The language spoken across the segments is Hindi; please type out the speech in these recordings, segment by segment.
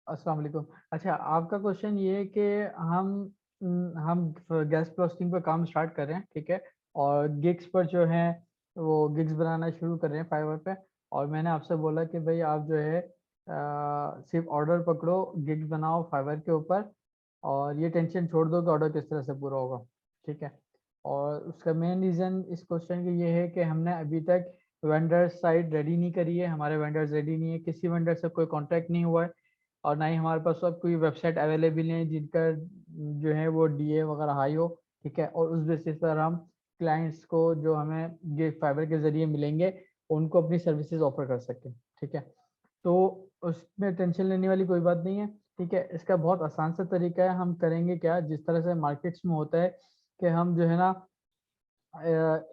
अस्सलाम वालेकुम। अच्छा, आपका क्वेश्चन ये है कि हम हम गेस्ट पोस्टिंग पे काम स्टार्ट कर रहे हैं, ठीक है? और गिग्स पर जो है वो गिग्स बनाना शुरू कर रहे हैं फाइवर पे। और मैंने आपसे बोला कि भाई आप जो है सिर्फ ऑर्डर पकड़ो, गिग्स बनाओ फाइवर के ऊपर, और ये टेंशन छोड़ दो कि ऑर्डर किस तरह से पूरा होगा, ठीक है? और उसका मेन रीज़न इस क्वेश्चन के ये है कि हमने अभी तक वेंडर साइट रेडी नहीं करी है, हमारे वेंडर्स रेडी नहीं है, किसी वेंडर से कोई कॉन्टैक्ट नहीं हुआ है, और ना ही हमारे पास अब कोई वेबसाइट अवेलेबल नहीं है जिनका जो है वो डीए वगैरह हाई हो, ठीक है? और उस बेसिस पर हम क्लाइंट्स को जो हमें ये फाइबर के ज़रिए मिलेंगे, उनको अपनी सर्विसेज ऑफर कर सकें, ठीक है? तो उसमें टेंशन लेने वाली कोई बात नहीं है, ठीक है? इसका बहुत आसान सा तरीका है, हम करेंगे क्या, जिस तरह से मार्केट्स में होता है कि हम जो है ना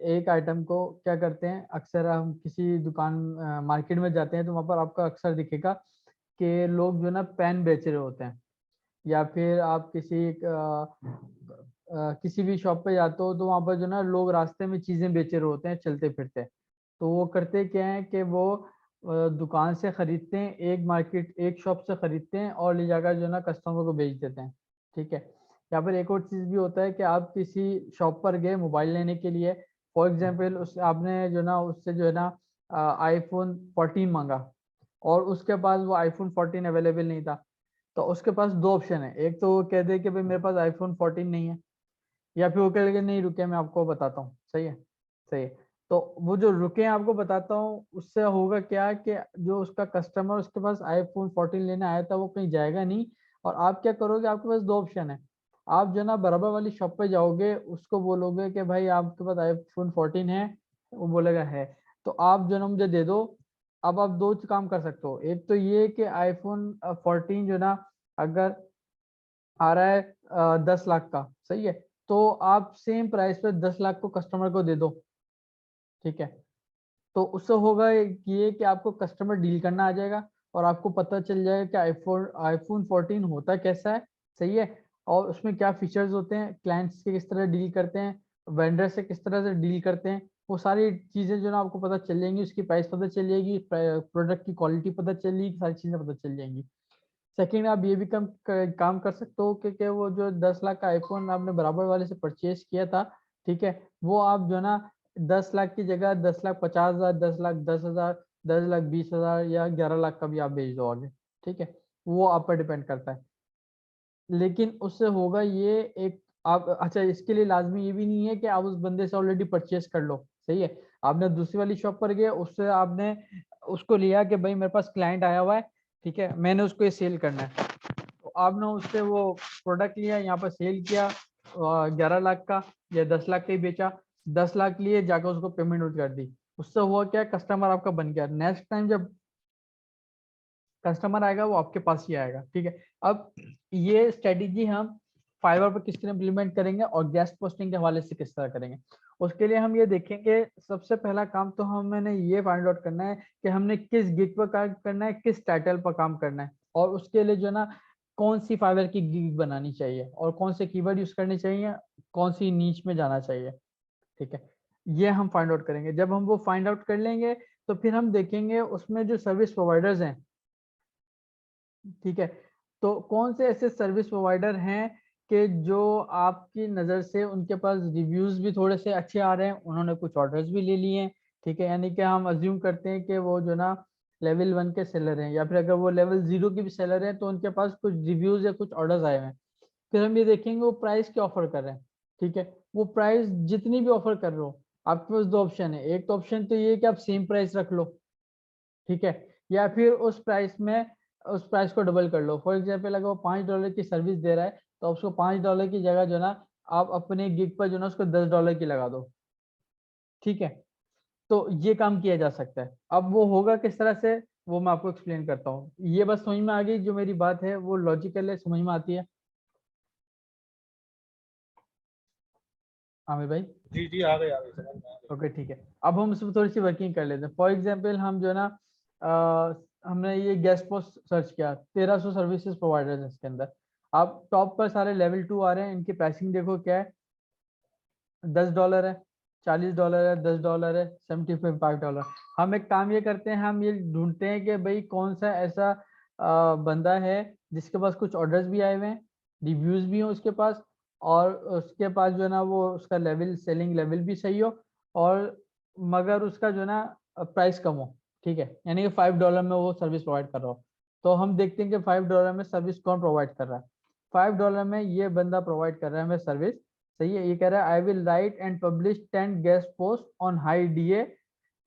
एक आइटम को क्या करते हैं, अक्सर हम किसी दुकान मार्केट में जाते हैं तो वहाँ पर आपको अक्सर दिखेगा कि लोग जो है ना पेन बेच रहे होते हैं, या फिर आप किसी भी शॉप पे जाते हो तो वहाँ पर जो है ना लोग रास्ते में चीज़ें बेच रहे होते हैं चलते फिरते। तो वो करते क्या है कि वो दुकान से खरीदते हैं, एक शॉप से खरीदते हैं और ले जाकर जो है ना कस्टमर को बेच देते हैं, ठीक है? यहाँ पर एक और चीज़ भी होता है कि आप किसी शॉप पर गए मोबाइल लेने के लिए, फॉर एग्जांपल उस आपने जो ना उससे जो है ना आईफ़ोन 14 माँगा, और उसके पास वो आईफ़ोन 14 अवेलेबल नहीं था। तो उसके पास 2 ऑप्शन है, एक तो वो कह दे कि भाई मेरे पास आईफ़ोन 14 नहीं है, या फिर वो कह लगे नहीं रुकिए मैं आपको बताता हूँ, सही है? सही है। तो वो जो रुके आपको बताता हूँ, उससे होगा क्या कि जो उसका कस्टमर उसके पास आईफ़ोन 14 लेने आया था वो कहीं जाएगा नहीं, और आप क्या करोगे, आपके पास 2 ऑप्शन है। आप जो है ना बराबर वाली शॉप पे जाओगे, उसको बोलोगे कि भाई आपके पास आईफ़ोन 14 है? वो बोलेगा है। तो आप जो है ना मुझे दे दो। अब आप 2 काम कर सकते हो, एक तो ये कि आईफ़ोन 14 जो है ना अगर आ रहा है 10 लाख का, सही है? तो आप सेम प्राइस पे 10 लाख को कस्टमर को दे दो, ठीक है? तो उससे होगा ये कि आपको कस्टमर डील करना आ जाएगा, और आपको पता चल जाएगा कि आईफ़ोन 14 होता कैसा है, सही है? और उसमें क्या फीचर्स होते हैं, क्लाइंट्स से किस तरह डील करते हैं, वेंडर से किस तरह से डील करते हैं, वो सारी चीज़ें जो है ना आपको पता चल जाएँगी, उसकी प्राइस पता चल जाएगी, प्रोडक्ट की क्वालिटी पता चल जाएगी, सारी चीज़ें पता चल जाएँगी। सेकंड, आप ये भी काम कर सकते हो कि वो जो 10 लाख का आईफ़ोन आपने बराबर वाले से परचेज़ किया था, ठीक है? वो आप जो है ना 10 लाख की जगह 10,50,000, 10 लाख 10,000, 10 लाख 20,000 या 11 लाख का भी आप बेच दो आगे, ठीक है? वो आप पर डिपेंड करता है। लेकिन उससे होगा ये, एक आप अच्छा, इसके लिए लाज़मी ये भी नहीं है कि आप उस बंदे से ऑलरेडी परचेज़ कर लो, सही है? आपने दूसरी वाली शॉप पर गए, उससे आपने उसको लिया कि भई मेरे पास क्लाइंट आया हुआ है, ठीक है? मैंने उसको ये सेल करना है। तो आपने उससे वो प्रोडक्ट लिया, यहाँ पर सेल किया 11 लाख का या 10 लाख का ही बेचा, 10 लाख लिए, जाकर उसको पेमेंट उठ कर दी। उससे हुआ क्या, कस्टमर आपका बन गया। नेक्स्ट टाइम जब कस्टमर आएगा वो आपके पास ही आएगा, ठीक है? अब ये स्ट्रेटेजी हम फाइवर पर किस तरह इम्प्लीमेंट करेंगे और गेस्ट पोस्टिंग के हवाले से किस तरह करेंगे, उसके लिए हम ये देखेंगे। सबसे पहला काम तो हमने ये फाइंड आउट करना है कि हमने किस गिग पर काम करना है, किस टाइटल पर काम करना है, और उसके लिए जो है ना कौन सी फाइवर की गिग बनानी चाहिए और कौन से कीवर्ड यूज करने चाहिए, कौन सी नीच में जाना चाहिए, ठीक है? ये हम फाइंड आउट करेंगे। जब हम वो फाइंड आउट कर लेंगे तो फिर हम देखेंगे उसमें जो सर्विस प्रोवाइडर्स हैं, ठीक है? तो कौन से ऐसे सर्विस प्रोवाइडर हैं कि जो आपकी नज़र से उनके पास रिव्यूज़ भी थोड़े से अच्छे आ रहे हैं, उन्होंने कुछ ऑर्डर्स भी ले लिए हैं, ठीक है? यानी कि हम अज़्यूम करते हैं कि वो जो ना लेवल 1 के सेलर हैं, या फिर अगर वो लेवल 0 के भी सेलर हैं तो उनके पास कुछ रिव्यूज़ या कुछ ऑर्डर्स आए हुए हैं। फिर हम ये देखेंगे वो प्राइस क्या ऑफ़र कर रहे हैं, ठीक है? वो प्राइस जितनी भी ऑफ़र कर रहे हो, आपके पास 2 ऑप्शन है। एक तो ऑप्शन तो ये है कि आप सेम प्राइस रख लो, ठीक है? या फिर उस प्राइस को डबल कर लो। फॉर एग्ज़ाम्पल अगर वो $5 की सर्विस दे रहा है, तो उसको $5 की जगह जो है ना, आप अपने गिग पर जो है ना उसको $10 की लगा दो, ठीक है? तो ये काम किया जा सकता है। अब वो होगा किस तरह से, वो मैं आपको एक्सप्लेन करता हूँ। ये बस समझ में आ गई, जो मेरी बात है वो लॉजिकल है, समझ में आती है? आमिर भाई? जी जी, आ गई समझ में आ गई। ओके, ठीक है। अब हम उसमें थोड़ी-सी वर्किंग कर लेते हैं। फॉर एग्ज़ाम्पल हम जो है ना हमने ये गेस्ट पोस्ट सर्च किया, 1300 सर्विसेज़ प्रोवाइडर्स हैं इसके अंदर। आप टॉप पर सारे लेवल 2 आ रहे हैं, इनकी प्राइसिंग देखो क्या है, $10 है, $40 है, $10 है, $75। हम एक काम ये करते हैं, हम ये ढूँढते हैं कि भई कौन-सा ऐसा बंदा है जिसके पास कुछ ऑर्डर्स भी आए हुए हैं, रिव्यूज भी हो उसके पास, और उसके पास जो है ना वो उसका लेवल, सेलिंग लेवल भी सही हो, और मगर उसका जो है ना प्राइस कम हो, ठीक है, यानी कि $5 में वो सर्विस प्रोवाइड कर रहा हो। तो हम देखते हैं कि $5 में सर्विस कौन प्रोवाइड कर रहा है। $5 में ये बंदा प्रोवाइड कर रहा है हमें सर्विस, सही है। ये कह रहा है I will write and publish 10 guest post on high DA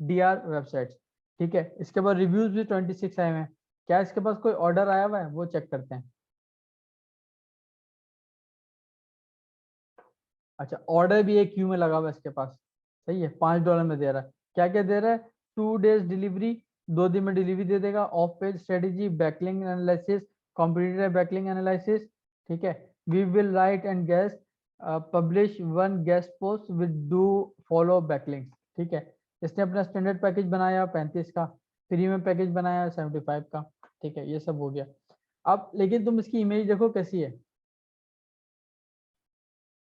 DR website, ठीक है। इसके बाद रिव्यूज भी 26 आए हुए हैं। क्या इसके पास कोई ऑर्डर आया हुआ है, वो चेक करते हैं। अच्छा, ऑर्डर भी एक क्यू में लगा हुआ है इसके पास, सही है। $5 में दे रहा है। क्या क्या दे रहा है? 2 days डिलीवरी, 2 दिन में डिलीवरी दे देगा। Off page strategy, backlink analysis, competitor backlink analysis, ठीक है। We will write and guest publish 1 guest post with do follow backlink, ठीक है। इसने अपना स्टैंडर्ड पैकेज बनाया 35 का, प्रीमियम पैकेज बनाया 75 का, ठीक है। ये सब हो गया। अब लेकिन तुम इसकी इमेज देखो कैसी है,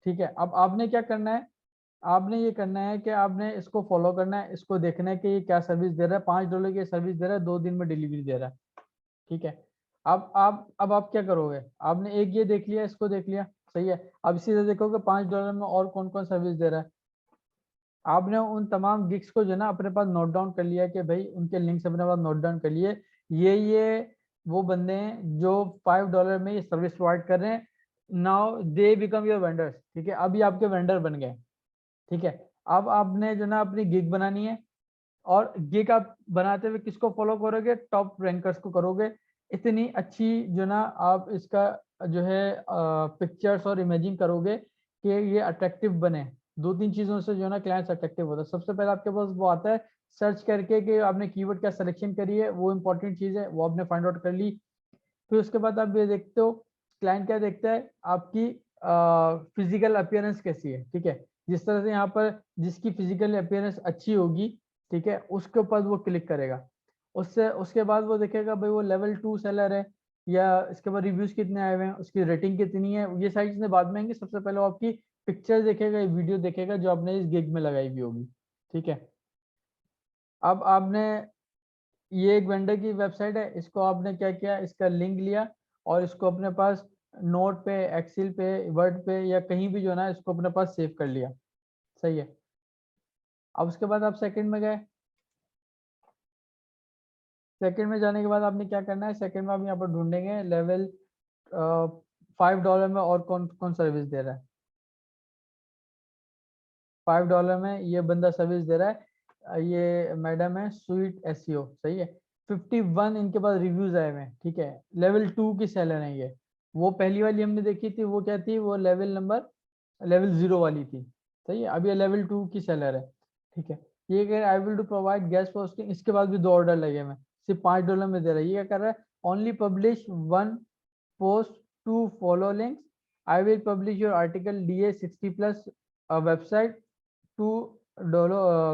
ठीक है। अब आपने क्या करना है, आपने ये करना है कि आपने इसको फॉलो करना है, इसको देखना है कि ये क्या सर्विस दे रहा है। $5 की सर्विस दे रहा है, 2 दिन में डिलीवरी दे रहा है, ठीक है। अब आप क्या करोगे? आपने एक ये देख लिया, इसको देख लिया, सही है। अब इसी तरह देखोगे $5 में और कौन कौन सर्विस दे रहा है। आपने उन तमाम गिग्स को जो है ना अपने पास नोट डाउन कर लिया कि भाई उनके लिंक्स अपने पास नोट डाउन कर लिए। ये वो बंदे हैं जो $5 में ये सर्विस प्रोवाइड कर रहे हैं। Now they become your vendors, ठीक है। अब ये आपके वेंडर बन गए, ठीक है। अब आपने जो ना अपनी गिग बनानी है, और गिग आप बनाते हुए किसको फॉलो करोगे? टॉप रैंकर्स को करोगे। इतनी अच्छी जो ना आप इसका जो है पिक्चर्स और इमेजिंग करोगे कि ये अट्रैक्टिव बने। 2-3 चीजों से जो है ना क्लाइंट्स अट्रैक्टिव होता है। सबसे पहले आपके पास वो आता है सर्च करके कि आपने कीवर्ड क्या सिलेक्शन करी है, वो इंपॉर्टेंट चीज है, वो आपने फाइंड आउट कर ली। फिर उसके बाद आप ये देखते हो क्लाइंट क्या देखता है, आपकी फिजिकल अपीयरेंस कैसी है, ठीक है। जिस तरह से यहाँ पर जिसकी फिजिकल अपीयरेंस अच्छी होगी, ठीक है, उसके ऊपर वो क्लिक करेगा। उससे उसके बाद वो देखेगा भाई वो लेवल 2 सेलर है, या इसके बाद रिव्यूज कितने आए हुए हैं, उसकी रेटिंग कितनी है, ये सारी चीजें बाद में आएंगी। सबसे पहले वो आपकी पिक्चर देखेगा, वीडियो देखेगा जो आपने इस गिग में लगाई हुई होगी, ठीक है। अब आपने ये एक वेंडर की वेबसाइट है, इसको आपने क्या किया, इसका लिंक लिया और इसको अपने पास नोट पे, एक्सेल पे, वर्ड पे या कहीं भी जो है ना इसको अपने पास सेव कर लिया, सही है। अब उसके बाद आप सेकंड में गए। सेकंड में जाने के बाद आपने क्या करना है, सेकंड में आप यहाँ पर ढूंढेंगे लेवल $5 में और कौन कौन सर्विस दे रहा है। $5 में ये बंदा सर्विस दे रहा है, ये मैडम है स्वीट एसईओ, सही है। 51 इनके पास रिव्यूज आए हुए हैं, ठीक है। लेवल 2 की सेलर है ये। वो पहली वाली हमने देखी थी, वो क्या थी, वो लेवल 0 वाली थी, सही है। अब ये लेवल 2 की सेलर है, ठीक है। ये कह रहा है I will to provide guest posting, इसके बाद भी 2 ऑर्डर लगे हुए हैं, सिर्फ $5 में दे रहा है। ये क्या कर रहा है, only publish 1 post to follow links. I will publish your article DA 60 plus website to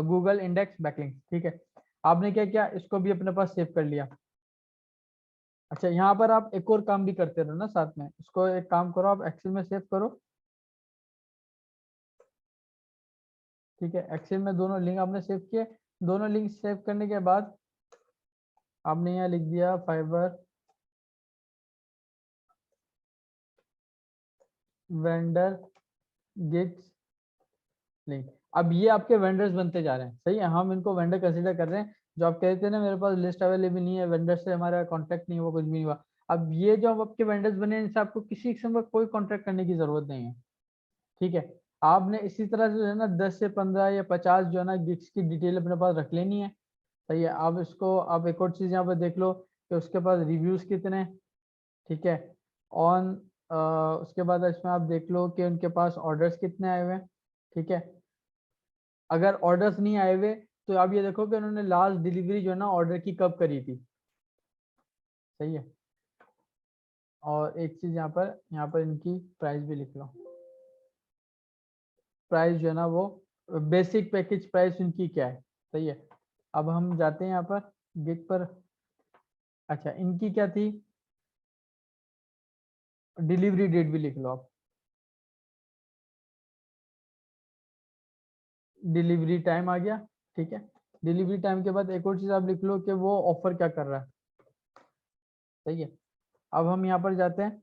Google index backlink, ठीक है। आपने क्या किया, इसको भी अपने पास सेव कर लिया। अच्छा, यहाँ पर आप एक और काम भी करते रहो ना साथ में। इसको एक काम करो, आप एक्सेल में सेव करो, ठीक है। एक्सेल में दोनों लिंक आपने सेव किए। दोनों लिंक सेव करने के बाद आपने यहाँ लिख दिया फाइबर वेंडर गिग्स लिंक। अब ये आपके वेंडर्स बनते जा रहे हैं, सही है। हम इनको वेंडर कंसीडर कर रहे हैं। जो आप कहते हैं ना मेरे पास लिस्ट अवेलेबल नहीं है, वेंडर से हमारा कॉन्टैक्ट नहीं हुआ, कुछ भी नहीं हुआ। अब ये जो अब आपके वेंडर्स बने हैं, इनसे आपको किसी किस्म का कोई कॉन्ट्रैक्ट करने की जरूरत नहीं है, ठीक है। आपने इसी तरह से जो है ना 10 से 15 या 50 जो है ना गिग्स की डिटेल अपने पास रख लेनी है, सही है। आप इसको, आप एक और चीज यहाँ पर देख लो कि उसके पास रिव्यूज कितने हैं, ठीक है। ऑन उसके बाद इसमें आप देख लो कि उनके पास ऑर्डर्स कितने आए हुए हैं, ठीक है। अगर ऑर्डर्स नहीं आए हुए तो आप ये देखो कि उन्होंने लास्ट डिलीवरी जो है ना ऑर्डर की कब करी थी, सही है। और एक चीज यहाँ पर इनकी प्राइस भी लिख लो। प्राइस जो है ना वो बेसिक पैकेज प्राइस उनकी क्या है, सही है। अब हम जाते हैं यहाँ पर गिग पर। अच्छा, इनकी क्या थी, डिलीवरी डेट भी लिख लो आप। डिलीवरी टाइम आ गया, ठीक है। डिलीवरी टाइम के बाद एक और चीज आप लिख लो कि वो ऑफर क्या कर रहा है, सही है। अब हम यहाँ पर जाते हैं,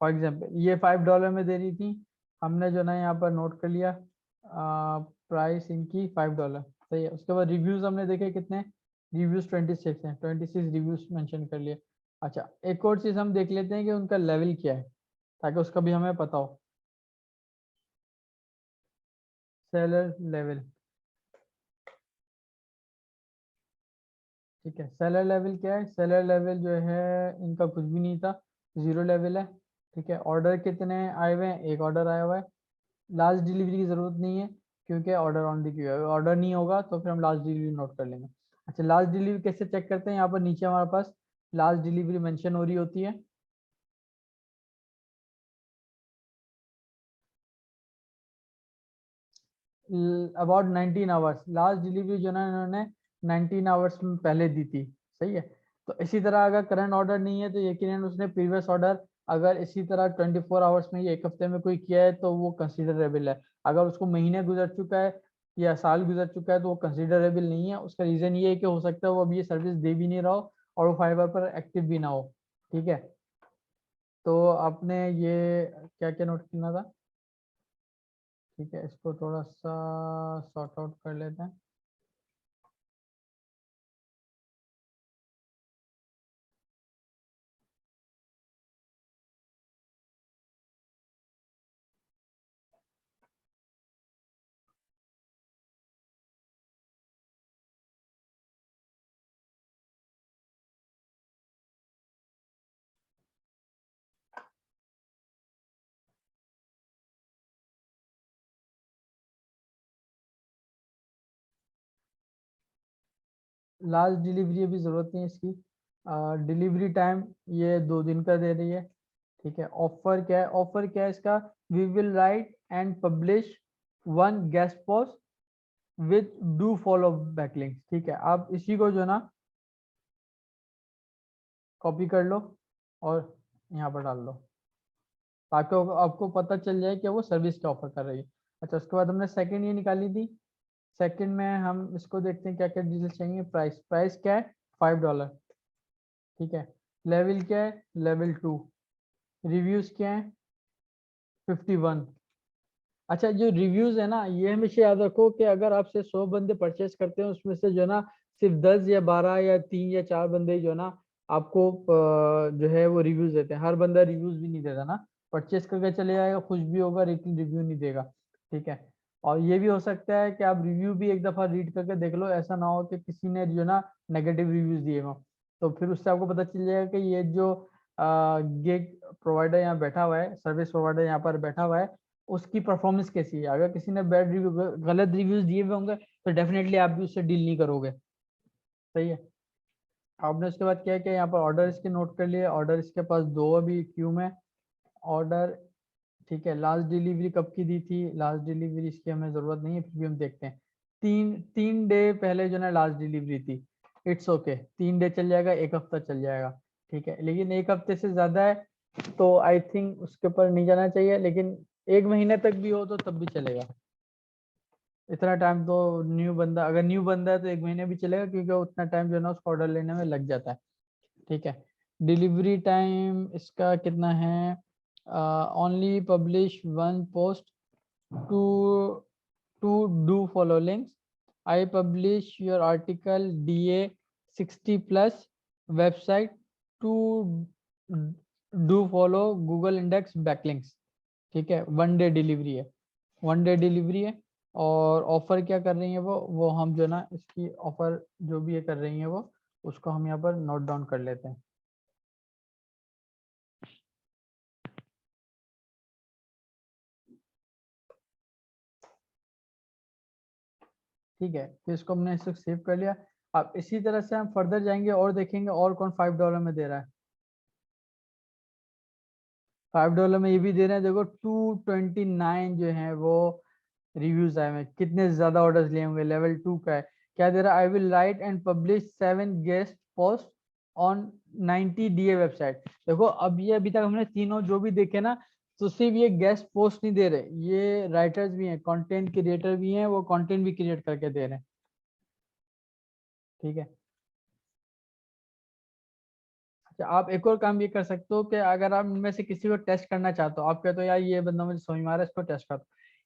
फॉर एग्जाम्पल ये $5 में दे रही थी, हमने जो ना यहाँ पर नोट कर लिया प्राइस इनकी $5, सही है। उसके बाद रिव्यूज हमने देखे कितने, रिव्यूज 26 हैं, 26 रिव्यूज मेंशन कर लिए। अच्छा एक और चीज हम देख लेते हैं कि उनका लेवल क्या है, ताकि उसका भी हमें पता हो। सेलर लेवल, ठीक है। सेलर लेवल क्या है, सेलर लेवल जो है इनका कुछ भी नहीं था, 0 लेवल है, ठीक है। ऑर्डर कितने आए हुए हैं, एक ऑर्डर आया हुआ है। लास्ट डिलीवरी की जरूरत नहीं है क्योंकि ऑर्डर ऑन दी क्यू है, ऑर्डर नहीं होगा तो फिर हम लास्ट डिलीवरी नोट कर लेंगे। अच्छा लास्ट डिलीवरी कैसे चेक करते हैं, यहाँ पर नीचे हमारे पास लास्ट डिलीवरी मेंशन हो रही होती है। अबाउट 19 आवर्स, लास्ट डिलीवरी जो ना इन्होंने 19 आवर्स में पहले दी थी, सही है। तो इसी तरह अगर करंट ऑर्डर नहीं है तो यकीनन उसने प्रीवियस ऑर्डर अगर इसी तरह 24 आवर्स में या एक हफ्ते में कोई किया है तो वो कंसिडरेबल है। अगर उसको महीने गुजर चुका है या साल गुजर चुका है तो वो कंसिडरेबल नहीं है। उसका रीजन ये है कि हो सकता है वो अभी ये सर्विस दे भी नहीं रहा हो और वो फाइबर पर एक्टिव भी ना हो, ठीक है। तो आपने ये क्या क्या नोट करना था, ठीक है। इसको थोड़ा सा सॉर्ट आउट कर लेते हैं। लास्ट डिलीवरी अभी ज़रूरत नहीं है इसकी। डिलीवरी टाइम ये 2 दिन का दे रही है, ठीक है। ऑफर क्या है, ऑफर क्या है इसका, we will write and publish 1 guest post with do follow backlinks, ठीक है। आप इसी को जो ना कॉपी कर लो और यहाँ पर डाल दो ताकि आपको पता चल जाए कि वो सर्विस क्या ऑफर कर रही है। अच्छा उसके बाद हमने सेकंड ये निकाली थी, सेकंड में हम इसको देखते हैं क्या क्या डिटेल्स चाहिए। प्राइस, प्राइस क्या है $5, ठीक है। लेवल क्या है, लेवल 2। रिव्यूज क्या है 51। अच्छा जो रिव्यूज है ना ये हमेशा याद रखो कि अगर आपसे 100 बंदे परचेस करते हैं उसमें से जो है ना सिर्फ 10 या 12 या 3 या 4 बंदे जो है ना आपको जो है वो रिव्यूज देते हैं। हर बंदा रिव्यूज भी नहीं देता ना, परचेस करके चले जाएगा, खुश भी होगा लेकिन रिव्यू नहीं देगा, ठीक है। और ये भी हो सकता है कि आप रिव्यू भी एक दफा रीड करके देख लो, ऐसा ना हो कि किसी ने जो ना नेगेटिव रिव्यूज दिए हो, तो फिर उससे आपको पता चल जाएगा कि ये जो गिग प्रोवाइडर यहाँ बैठा हुआ है, सर्विस प्रोवाइडर यहाँ पर बैठा हुआ है, उसकी परफॉर्मेंस कैसी है। अगर किसी ने बैड रिव्यू गलत रिव्यूज दिए हुए होंगे तो डेफिनेटली आप भी उससे डील नहीं करोगे, सही है। आपने उसके बाद क्या किया, यहाँ पर ऑर्डर इसके नोट कर लिए, ऑर्डर इसके पास 2 अभी क्यू में ऑर्डर, ठीक है। लास्ट डिलीवरी कब की दी थी, लास्ट डिलीवरी इसकी हमें जरूरत नहीं है फिर भी हम देखते हैं। 3 डे पहले जो ना लास्ट डिलीवरी थी, इट्स ओके 3 डे चल जाएगा, एक हफ्ता चल जाएगा, ठीक है। लेकिन एक हफ्ते से ज्यादा है तो आई थिंक उसके ऊपर नहीं जाना चाहिए, लेकिन 1 महीने तक भी हो तो तब भी चलेगा। इतना टाइम तो न्यू बंदा, अगर न्यू बंदा है तो 1 महीने भी चलेगा क्योंकि उतना टाइम जो है ना उसको ऑर्डर लेने में लग जाता है, ठीक है। डिलीवरी टाइम इसका कितना है, only publish 1 post to to do follow links, I publish your article DA 60+ website to do follow Google index backlinks, ठीक है। 1 डे डिलीवरी है, 1 डे डिलीवरी है। और ऑफर क्या कर रही है वो हम जो ना इसकी ऑफर जो भी ये कर रही है वो उसको हम यहाँ पर नोट डाउन कर लेते हैं। ठीक है तो इसको हमने इसको सेव कर लिया। अब इसी तरह से हम फर्दर जाएंगे और देखेंगे और कौन $5 में दे रहा है। $5 में ये भी दे रहे हैं, देखो 229 जो है वो रिव्यूज आए हैं, कितने ज्यादा ऑर्डर्स लिए होंगे। लेवल 2 का है, क्या दे रहा है, I will write and publish 7 guest post on 90 DA website. देखो अब ये अभी तक हमने तीनों जो भी देखे ना, तो सिर्फ ये गेस्ट पोस्ट नहीं दे रहे, ये राइटर्स भी हैं, कंटेंट क्रिएटर भी हैं, वो कंटेंट भी क्रिएट करके दे रहे हैं, ठीक है। आप एक और काम ये कर सकते हो कि अगर आप इनमें से किसी को टेस्ट करना चाहते हो, आप कहते हो यार ये बंदा मुझे समझ में आ रहा है, इसको टेस्ट कर,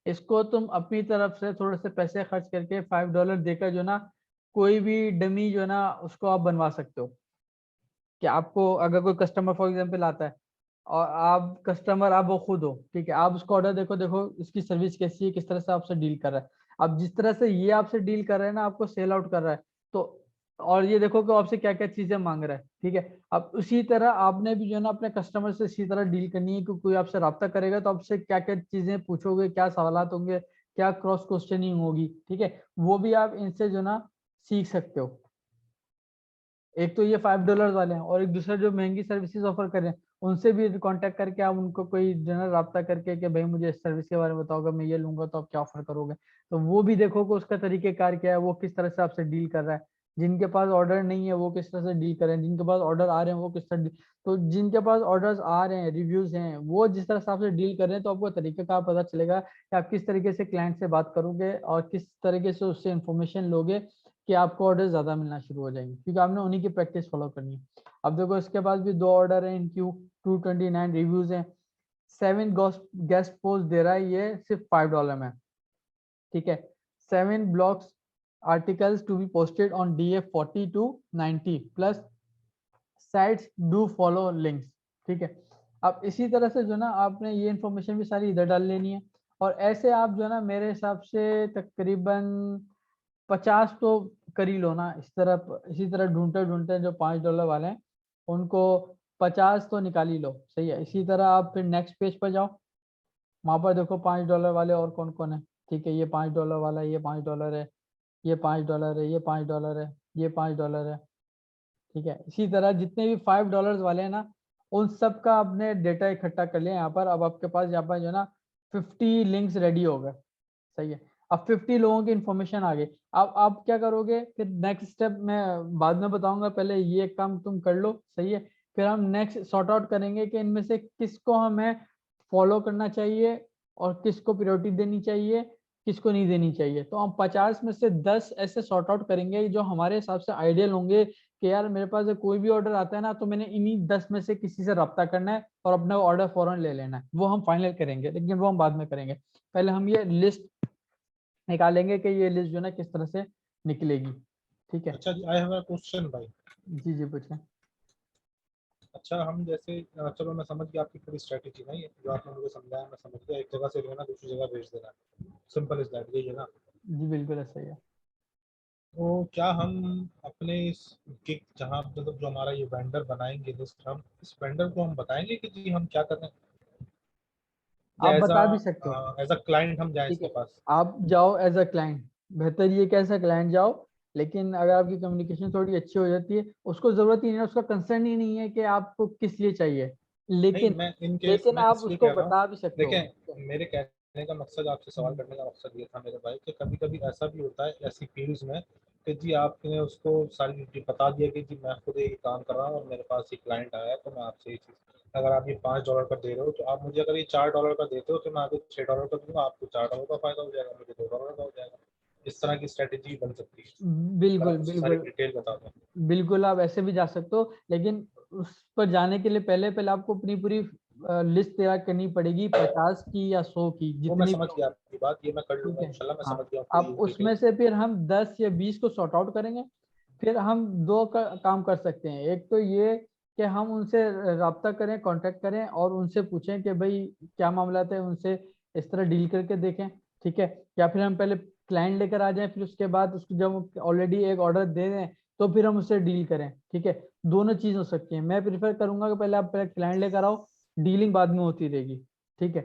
इसको तुम अपनी तरफ से थोड़े से पैसे खर्च करके $5 देकर जो ना कोई भी डमी जो ना उसको आप बनवा सकते हो। कि आपको अगर कोई कस्टमर फॉर एग्जांपल आता है और आप कस्टमर आप वो खुद हो, ठीक है, आप उसको ऑर्डर देखो, देखो इसकी सर्विस कैसी है, किस तरह से आपसे डील कर रहा है। अब जिस तरह से ये आपसे डील कर रहा है ना, आपको सेल आउट कर रहा है, तो और ये देखो कि आपसे क्या क्या चीजें मांग रहा है, ठीक है। अब उसी तरह आपने भी जो है ना अपने कस्टमर से इसी तरह डील करनी है कि कोई आपसे राब्ता करेगा तो आपसे क्या क्या चीजें पूछोगे, क्या सवालात होंगे, क्या क्रॉस क्वेश्चनिंग होगी, ठीक है, वो भी आप इनसे जो ना सीख सकते हो। एक तो ये $5 वाले हैं और एक दूसरा जो महंगी सर्विसेज ऑफर कर रहे हैं, उनसे भी कांटेक्ट करके आप उनको कोई जनरल राब्ता करके कि भाई मुझे इस सर्विस के बारे में बताओगे, मैं ये लूंगा तो आप क्या ऑफर करोगे, तो वो भी देखो कि उसका तरीकेकार क्या है, वो किस तरह से आपसे डील कर रहा है। जिनके पास ऑर्डर नहीं है वो किस तरह से डील कर रहे हैं, जिनके पास ऑर्डर आ रहे हैं वो किस तरह तो जिनके पास ऑर्डर्स आ रहे हैं, रिव्यूज हैं, वो जिस तरह से आपसे डील कर रहे हैं, तो आपको तरीकेकार पता चलेगा कि आप किस तरीके से क्लाइंट से बात करोगे और किस तरीके से उससे इंफॉर्मेशन लोगे कि आपको ऑर्डर ज्यादा मिलना शुरू हो जाएंगे, क्योंकि आपने उन्हीं की प्रैक्टिस फॉलो करनी है। अब देखो इसके पास भी 2 ऑर्डर है, इनक्यू 229 रिव्यूज हैं, 7 गेस्ट पोस्ट दे रहा है ये सिर्फ $5 में, ठीक है। 7 blogs articles to be posted on DA 40 to 90 plus sites do follow links, ठीक है। अब इसी तरह से जो ना आपने ये इन्फॉर्मेशन भी सारी इधर डाल लेनी है, और ऐसे आप जो है ना मेरे हिसाब से तकरीबन 50 तो कर ही लो ना, इसी तरह ढूंढते ढूंढते जो $5 वाले हैं उनको 50 तो निकाल ही लो, सही है। इसी तरह आप फिर नेक्स्ट पेज पर जाओ, वहां पर देखो $5 वाले और कौन कौन है, ठीक है, ये $5 वाला है, ये $5 है, ये $5 है, ये $5 है, ये $5 है, ठीक है। इसी तरह जितने भी $5 वाले हैं ना, उन सब का आपने डेटा इकट्ठा कर लिया यहाँ पर। अब आपके पास यहाँ पर जो है ना 50 लिंक्स रेडी हो गए, सही है। अब 50 लोगों की इंफॉर्मेशन आ गई। अब आप क्या करोगे, फिर नेक्स्ट स्टेप मैं बाद में बताऊंगा, पहले ये काम तुम कर लो, सही है। फिर हम नेक्स्ट सॉर्ट आउट करेंगे कि इनमें से किसको हमें फॉलो करना चाहिए और किसको प्रायोरिटी देनी चाहिए, किसको नहीं देनी चाहिए। तो हम 50 में से 10 ऐसे सॉर्ट आउट करेंगे जो हमारे हिसाब से आइडियल होंगे कि यार मेरे पास कोई भी ऑर्डर आता है ना तो मैंने इन्हीं 10 में से किसी से रब्ता करना है और अपना ऑर्डर फौरन ले लेना है। वो हम फाइनल करेंगे, लेकिन वो हम बाद में करेंगे। पहले हम ये लिस्ट निकालेंगे कि ये लिस्ट जो ना किस तरह से निकलेगी, ठीक है। अच्छा जी, आई हैव अ क्वेश्चन भाई। जी जी पूछें। अच्छा, हम जैसे चलो मैं समझ गया आपकी पूरी स्ट्रेटेजी ना, ये जो आपने मुझे समझाया मैं समझ गया, एक जगह से लेना दूसरी जगह भेज देना, सिंपल इज दैट, यही है ना। जी बिल्कुल ऐसा ही है। तो क्या हम अपने इस गिग जहाँ मतलब जो हमारा ये वेंडर बनाएंगे लिस्ट, हम इस वेंडर को हम बताएंगे कि जी हम क्या कर रहे हैं, या आप बता भी सकते हो, एज अ क्लाइंट हम जाएं ठीक इसके है, पास। आप जाओ एज अ क्लाइंट, बेहतर ये कैसा क्लाइंट जाओ। लेकिन अगर आपकी कम्युनिकेशन थोड़ी अच्छी हो जाती है, उसको जरूरत ही नहीं है, उसका कंसर्न ही नहीं है कि आपको किस लिए चाहिए, नहीं, लेकिन मैं इन केस लेकिन मैं आप इसलिए उसको कह रहा हूँ, बता भी सकते हो, ठीक देखें मेरे कहने का मकसद, आपसे सवाल है। करने का मकसद ये था मेरे भाई, कि कभी कभी ऐसा भी होता है ऐसी फील्ड्स में कि जी आपने उसको सारी चीज़ बता दिया कि जी मैं खुद ये काम कर रहा हूँ और मेरे पास ये क्लाइंट आया है, तो मैं आपसे ये चीज़, अगर आप ये $5 का दे रहे हो तो आप मुझे अगर ये $4 का देते हो तो मैं आपको $6 का दूंगा, आपको $4 का फायदा हो जाएगा, मुझे $2 का हो जाएगा। इस तरह की स्ट्रेटेजी बन सकती है, अगर बिल्कुल आप मुझे सारी बिल्कुल। डिटेल बता दो। बिल्कुल आप ऐसे भी जा सकते हो, लेकिन उस पर जाने के लिए पहले पहले आपको अपनी पूरी लिस्ट तैयार करनी पड़ेगी, 50 की या 100 की, वो मैं जितनी भी समझ गया होगी, आपकी बात, ये मैं कर ठीक लूंगा है। इंशाल्लाह, मैं हाँ, समझ गया अब पूरी डिटेल। उसमें से फिर हम 10 या 20 को सॉर्ट आउट करेंगे। फिर हम दो काम कर सकते हैं, एक तो ये कि हम उनसे राब्ता करें, कांटेक्ट करें और उनसे पूछें कि भाई क्या मामला है, उनसे इस तरह डील करके देखें, ठीक है। या फिर हम पहले क्लाइंट लेकर आ जाएं, फिर उसके बाद उसको जब ऑलरेडी एक ऑर्डर दे दें तो फिर हम उससे डील करें, ठीक है। दोनों चीज हो सकती है। मैं प्रीफर करूंगा कि पहले आप पहले क्लाइंट लेकर आओ, डीलिंग बाद में होती रहेगी, ठीक है।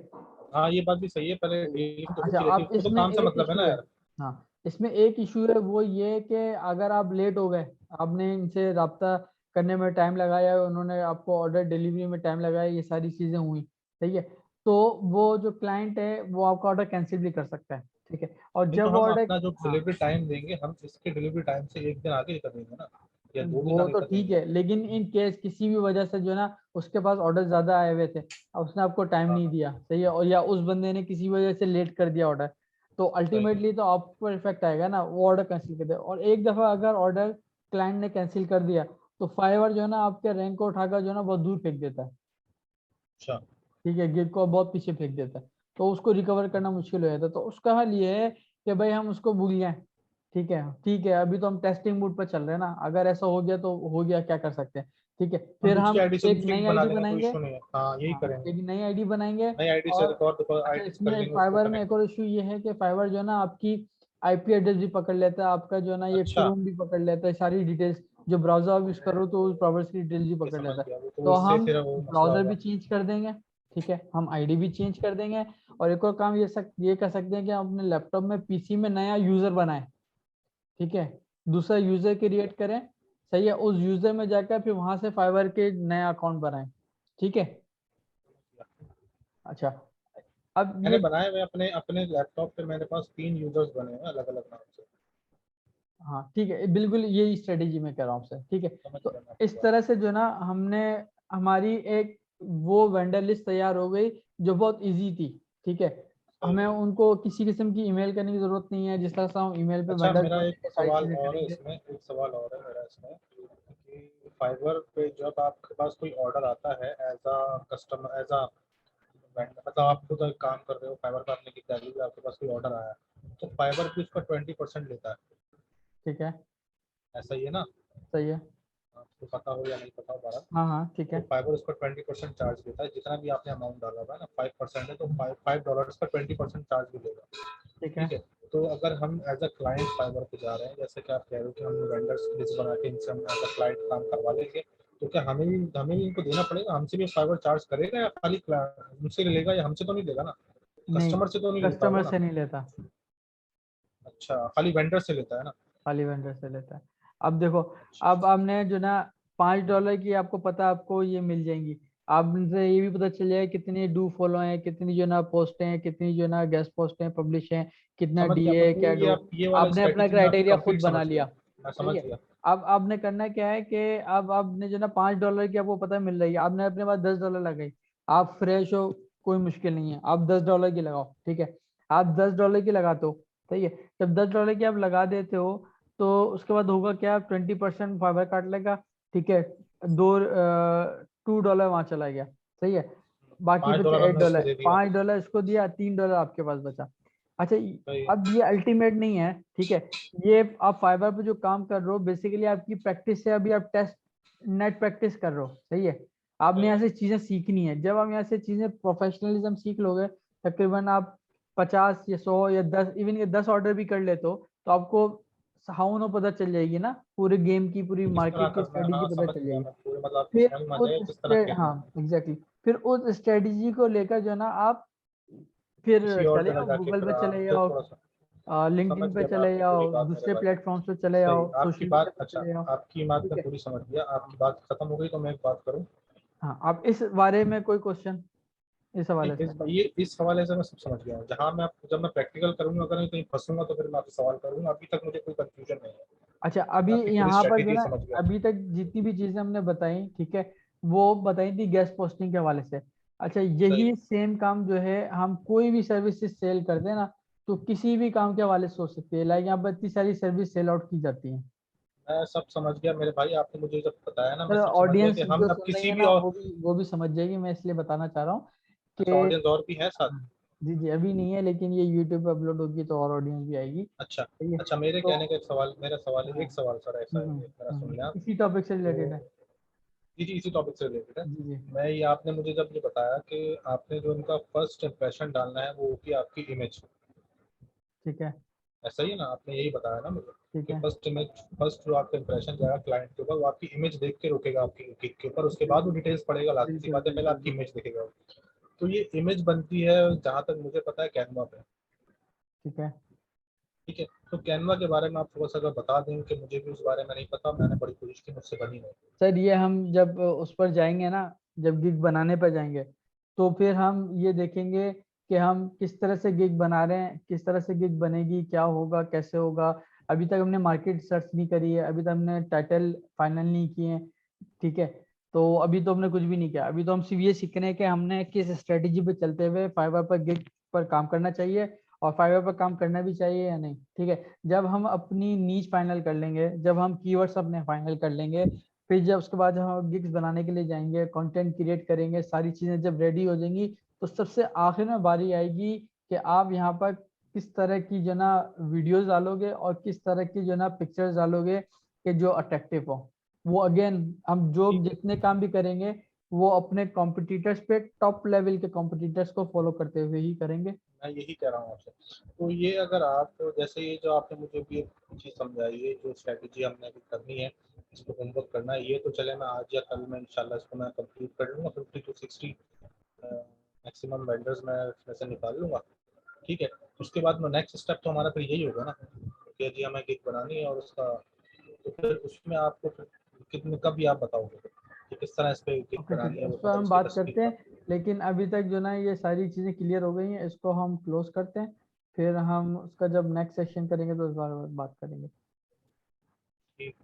हाँ ये बात भी सही है, पहले सही है। डीलिंग तो अच्छा, होती रहती है, अब वो तो इसमें काम से एक मतलब है इशू ना है। यार। हाँ, इसमें एक इशू है, वो ये कि अगर आप लेट हो गए, आपने इनसे राब्ता करने में टाइम लगाया, उन्होंने आपको ऑर्डर डिलीवरी में टाइम लगाया, ये सारी चीजें हुई, सही है, तो वो जो क्लाइंट है वो आपका ऑर्डर कैंसिल भी कर सकता है, ठीक है। और नहीं तो जब हम ऑर्डर, अपना जो हाँ, डिलीवरी टाइम देंगे, हम इसके डिलीवरी टाइम से एक दिन आगे कर देंगे ना, या 2 दिन वो आगे तो कर ठीक देंगे। है, लेकिन इन केस किसी भी वजह से जो है ना उसके पास ऑर्डर ज्यादा आए हुए थे, अब उसने आपको टाइम हाँ नहीं हाँ, दिया, सही है, और या उस बंदे ने किसी वजह से लेट कर दिया ऑर्डर, तो सही है। अल्टीमेटली तो आप पर इफेक्ट आएगा ना, वो ऑर्डर कैंसिल कर दे। और एक दफा अगर ऑर्डर क्लाइंट ने कैंसिल कर दिया तो फाइवर जो है ना आपके रैंक को उठाकर जो है ना बहुत दूर फेंक देता है। अच्छा। ठीक है, गिग को बहुत पीछे फेंक देता है, तो उसको रिकवर करना मुश्किल हो जाता है। तो उसका हल ये है कि भाई हम उसको भूल जाएं। ठीक है, ठीक है, अभी तो हम टेस्टिंग मोड पर चल रहे हैं ना, अगर ऐसा हो गया तो हो गया, क्या कर सकते हैं। ठीक है, हम फिर दूसरी हम आईडी से एक दूसरी नई बना आईडी लेंगे, कोई बनाएंगे। इशू नहीं है, हाँ यही हाँ, करेंगे। एक नई आईडी बनाएंगे। नई आईडी से और रिकॉर्ड अच्छा, आईडी कर इसमें लेंगे, उसको फाइबर में कनेक्ट। एक और इशू ये है कि फाइबर जो है ना आपकी आईपी एड्रेस भी पकड़ लेता है, आपका जो है ना ये अच्छा, क्रोम भी पकड़ लेता है, सारी डिटेल्स जो ब्राउजर आप यूज करो तो उस ब्राउजर की डिटेल्स भी ये पकड़ समझ लेता है। गया, वो तो तो उससे हम फिर वो मसला ब्राउजर भी होगा। चेंज कर देंगे। ठीक है, हम आईडी भी चेंज कर देंगे। और एक और काम ये कर सकते हैं कि हम अपने लैपटॉप में पीसी में नया यूजर बनाएं। ठीक है, दूसरा यूजर क्रिएट करें। सही है, उस यूजर में जाकर फिर वहां से फाइबर के नया अकाउंट बनाएं। ठीक है। अच्छा, अब मैंने ये, बनाए हुए अपने अपने लैपटॉप पे, मेरे पास 3 यूजर्स बने हुए हैं अलग अलग नाम से। हाँ ठीक है, बिल्कुल यही स्ट्रेटेजी मैं कर रहा हूँ आपसे। ठीक है, समझ तो गया मैं आपकी इस बात। तरह से जो ना हमने हमारी एक वो वेंडर लिस्ट तैयार हो गई जो बहुत इजी थी। ठीक है, सही हमें है। उनको किसी किस्म की ईमेल करने की जरूरत नहीं है, जिस तरह से हम ईमेल पे अच्छा, वेंडर मेरा एक ढूंढेंगे सारी सवाल चीजें और है करेंगे। इसमें, एक सवाल और है मेरा इसमें, कि फाइवर पे जब आपके पास कोई ऑर्डर आता है as a customer, as a मतलब आप खुद एक काम कर रहे हो फाइवर पे, आपने की डाली, आपके पास कोई ऑर्डर आया, तो फाइवर भी उसका 20% लेता है, ठीक है, ऐसा ही है ना? सही है। आपको पता हो या नहीं पता हो बात। हाँ हाँ, ठीक तो है, फाइबर उसका 20% चार्ज लेता है, जितना भी आपने अमाउंट डाला हुआ है ना, 5% है, तो $5 का 20% चार्ज भी लेगा। ठीक है। ठीक है। तो अगर हम एज अ क्लाइंट फाइबर पे जा रहे हैं, जैसे कि आप कह रहे हो कि हम वेंडर्स लिस्ट बना के इनसे हम एज अ क्लाइंट काम करवा लेंगे, तो क्या हमें भी इनको देना पड़ेगा, हमसे भी फाइबर चार्ज करेगा, या खाली उनसे लेगा, या हमसे तो नहीं लेगा ना, नहीं, कस्टमर से तो नहीं लेता कस्टमर होगा ना? से नहीं लेता, अच्छा, खाली वेंडर से लेता है ना? खाली वेंडर से लेता है। अब देखो, अच्छा। अब हमने जो ना $5 की आपको पता है, आपको ये मिल जाएंगी। आपसे ये भी पता चल जाएगा कितनी डू फॉलो है, कितनी जो ना पोस्ट हैं, कितनी जो ना गेस्ट पोस्ट हैं, पब्लिश हैं, कितना समझ गया, डीए मैं क्या ये डू। आप ये वाला आपने अपना स्ट्रेटेजी मैं आपकी क्राइटेरिया खुद कंप्लीट बना समझ लिया। गया। मैं सही समझ है। गया। अब आपने करना क्या है कि अब आपने जो ना $5 की आपको पता मिल रही है, आपने अपने पास $10 लगाई। आप फ्रेश हो, कोई मुश्किल नहीं है, आप $10 की लगाओ। ठीक है, आप $10 की लगाते हो। सही है, जब $10 की आप लगा देते हो तो उसके बाद होगा क्या, 20% फाइबर काट लेगा। ठीक है, दो $2 वहां चला गया। सही है, बाकी पाँच बचे डॉलर एट हमने उसको डॉलर दे दिया। $5 इसको दिया, $3 आपके पास बचा। अच्छा, सही। अब ये अल्टीमेट नहीं है। ठीक है, ये आप फाइबर पे जो काम कर रहे हो बेसिकली आपकी प्रैक्टिस है, अभी आप टेस्ट नेट प्रैक्टिस कर रहे हो। सही है, आपने सही यहाँ है। से चीजें सीखनी है। जब आप यहाँ से चीजें प्रोफेशनलिज्म सीख लोगे, तकरीबन आप 50 या 100 या 10, इवन ये 10 ऑर्डर भी कर लेते हो, तो आपको हाउ नो पता चल जाएगी ना, पूरे गेम की पूरी किस तरह मार्केट की करना है, स्ट्रेटेजी हाँ पता समझ चल गया जाएगी। मैं पूरे, मतलब आपकी फिर समझ में आ उस जाएगा किस तरह खेलना हाँ है। एग्जैक्टली, फिर उस स्ट्रेटेजी को लेकर जो है ना आप फिर किसी और चले जगह जाओ, जाके गूगल फिर पे चले फिर जाओ, थोड़ा सा। समझ लिंक्डइन पे गया मैं चले आपकी पूरी जाओ, बात मेरे दूसरे भाई। प्लेटफॉर्म्स पे चले सही, जाओ, आपकी सोशल मीडिया बात, पे अच्छा, चले जाओ। आपकी बात ठीक मैं है। पूरी समझ गया, आपकी हाँ बात खत्म हो गई, तो मैं एक बात करूँ। हाँ, आप इस बारे में कोई क्वेश्चन इस नहीं, हवाले से। इस हवाले से मैं सब समझ गया हूँ, जहाँ मैं जब मैं प्रैक्टिकल करूंगा, अगर मैं कहीं फंसूंगा तो फिर मैं आपसे सवाल करूंगा, अभी तक मुझे कोई कंफ्यूजन नहीं है। अच्छा, मैं अभी आपकी पूरी यहाँ पर जो स्ट्रेटेजी ना, समझ गया। अभी तक जितनी भी चीजें हमने बताई, ठीक है, वो बताई थी गेस्ट पोस्टिंग के हवाले से। अच्छा, सही। यही सेम काम जो है हम कोई भी सर्विसेज सेल करते हैं ना, तो किसी भी काम के हवाले से हो सकती है। लाइक यहाँ पर इतनी सारी सर्विस सेल आउट की जाती है। मैं सब समझ गया मेरे भाई, आपने मुझे जब बताया ना, मैं सर, सब समझ गया ऑडियंस कि हम जो अब सुन रही किसी है भी ना, और। वो भी समझ जाएगी, मैं इसलिए बताना चाह रहा हूँ अच्छा, कि ऑडियंस और भी है साथ? हाँ, जी जी, अभी नहीं है, लेकिन ये यूट्यूब पे अपलोड होगी तो और ऑडियंस भी आएगी। अच्छा। सही है, अच्छा, मेरे तो कहने का एक सवाल, मेरा सवाल है, हाँ, एक सवाल सर ऐसा है, मेरा सुन लिया। इसी टॉपिक से तो रिलेटेड है। जी जी, इसी टॉपिक से रिलेटेड है। जी जी, मैं ये, आपने मुझे जब ये बताया कि आपने जो इनका फर्स्ट इंप्रेशन डालना है वो होगी आपकी इमेज, ठीक है, ऐसा ही है ना? आपने यही बताया ना मुझे, ठीक कि है, फर्स्ट इमेज, फर्स्ट जो आपका इंप्रेशन जाएगा क्लाइंट के ऊपर, वो आपकी इमेज देख के रुकेगा, आपकी गिग के ऊपर, उसके बाद वो डिटेल्स पड़ेगा, लास्ट सी बिल्कुल बात है, पहले बिल्कुल आपकी बिल्कुल। इमेज देखेगा। तो ये इमेज बनती है, जहाँ तक मुझे पता है, कैनवा पे। ठीक है ठीक है, तो कैनवा के बारे में आप थोड़ा सा अगर बता दें, कि मुझे भी उस बारे में नहीं पता, मैंने बड़ी कोशिश की, मुझसे बनी नहीं। सर, ये हम जब उस पर जाएंगे ना, जब गिग बनाने पर जाएंगे, तो फिर हम ये देखेंगे कि हम किस तरह से गिग बना रहे हैं, किस तरह से गिग बनेगी, क्या होगा, कैसे होगा। अभी तक हमने मार्केट सर्च नहीं करी है, अभी तक हमने टाइटल फाइनल नहीं किए हैं। ठीक है, तो अभी तो हमने कुछ भी नहीं किया, अभी तो हम सिर्फ ये सीख रहे हैं कि हमने किस स्ट्रेटेजी पे चलते हुए फाइवर पर गिग पर काम करना चाहिए, और फाइवर पर काम करना भी चाहिए या नहीं। ठीक है, जब हम अपनी नीच फाइनल कर लेंगे, जब हम कीवर्ड्स अपने फाइनल कर लेंगे, फिर जब उसके बाद हम गिग्स बनाने के लिए जाएंगे, कंटेंट क्रिएट करेंगे, सारी चीज़ें जब रेडी हो जाएंगी तो सबसे आखिर में बारी आएगी कि आप यहाँ पर किस तरह की जो ना वीडियोस डालोगे और किस तरह की जो ना पिक्चर्स डालोगे कि जो अट्रैक्टिव हो। वो अगेन हम जो ठीक है, जितने काम भी करेंगे वो अपने कॉम्पिटिटर्स पे, टॉप लेवल के कॉम्पिटिटर्स को फॉलो करते हुए ही करेंगे। मैं यही कह रहा हूँ आपसे। तो ये अगर आप जैसे ये जो आपने मुझे भी एक चीज़ समझाई है, जो स्ट्रेटजी हमने अभी करनी है, इसको होमवर्क करना है, ये तो चले मैं आज या कल में इंशाल्लाह इसको मैं कंप्लीट कर लूँगा, 50 to 60 मैक्सिमम वेंडर्स मैं इसमें से निकाल लूँगा। ठीक है, उसके बाद में नेक्स्ट स्टेप तो हमारा फिर यही होगा ना कि जी हमें गिग बनानी है और उसका, तो फिर उसमें आपको फिर कितने कब भी आप बताओगे कि किस तरह इस पे गिग ओके ठीक बनानी है, है, उस वो पर मतलब हम उसकी बात तस्वीर करते का। हैं। लेकिन अभी तक जो ना ये सारी चीज़ें क्लियर हो गई हैं, इसको हम क्लोज करते हैं। फिर हम उसका जब नेक्स्ट सेशन करेंगे तो इस बारे में बात करेंगे। ठीक।